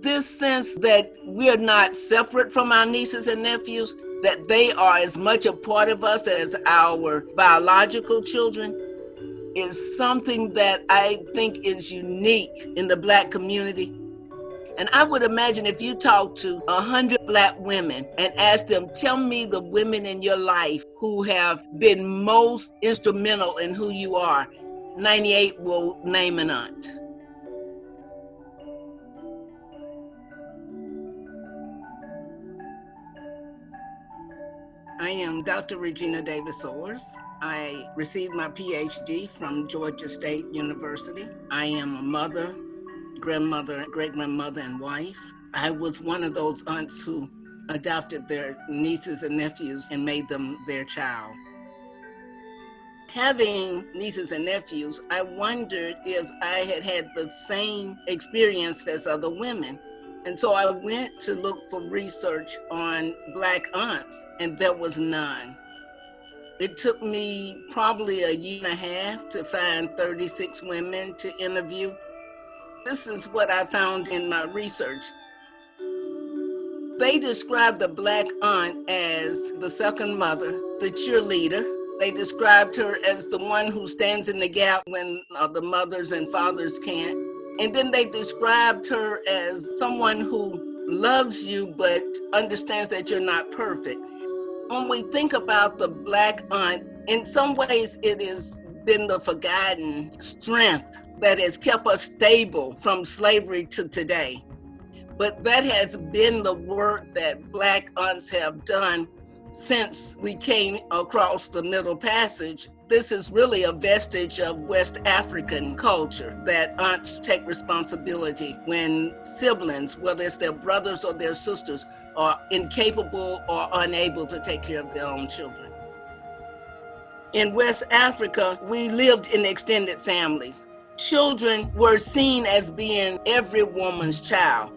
this sense that we're not separate from our nieces and nephews, that they are as much a part of us as our biological children, is something that I think is unique in the Black community. And I would imagine if you talk to 100 Black women and ask them, tell me the women in your life who have been most instrumental in who you are, 98 will name an aunt. I am Dr. Regina Davis-Sowers. I received my PhD from Georgia State University. I am a mother, grandmother, great-grandmother, and wife. I was one of those aunts who adopted their nieces and nephews and made them their child. Having nieces and nephews, I wondered if I had the same experience as other women. And so I went to look for research on Black aunts, and there was none. It took me probably a year and a half to find 36 women to interview. This is what I found in my research. They described the Black aunt as the second mother, the cheerleader. They described her as the one who stands in the gap when the mothers and fathers can't. And then they described her as someone who loves you but understands that you're not perfect. When we think about the Black aunt, in some ways it has been the forgotten strength that has kept us stable from slavery to today. But that has been the work that Black aunts have done since we came across the Middle Passage. This is really a vestige of West African culture, that aunts take responsibility when siblings, whether it's their brothers or their sisters, are incapable or unable to take care of their own children. In West Africa, we lived in extended families. Children were seen as being every woman's child,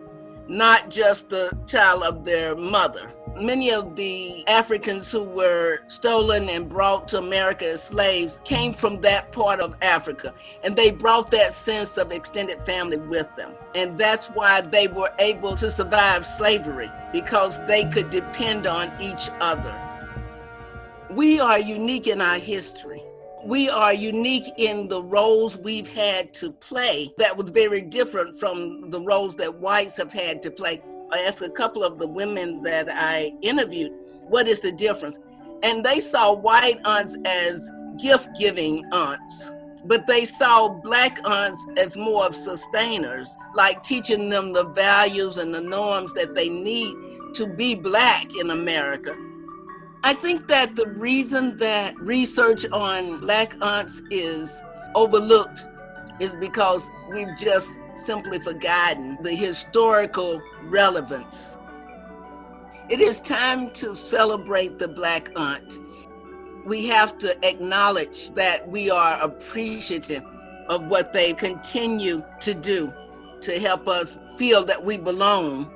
not just the child of their mother. Many of the Africans who were stolen and brought to America as slaves came from that part of Africa, and they brought that sense of extended family with them. And that's why they were able to survive slavery, because they could depend on each other. We are unique in our history. We are unique in the roles we've had to play that was very different from the roles that whites have had to play. I asked a couple of the women that I interviewed, what is the difference? And they saw white aunts as gift-giving aunts, but they saw Black aunts as more of sustainers, like teaching them the values and the norms that they need to be Black in America. I think that the reason that research on Black aunts is overlooked is because we've just simply forgotten the historical relevance. It is time to celebrate the Black aunt. We have to acknowledge that we are appreciative of what they continue to do to help us feel that we belong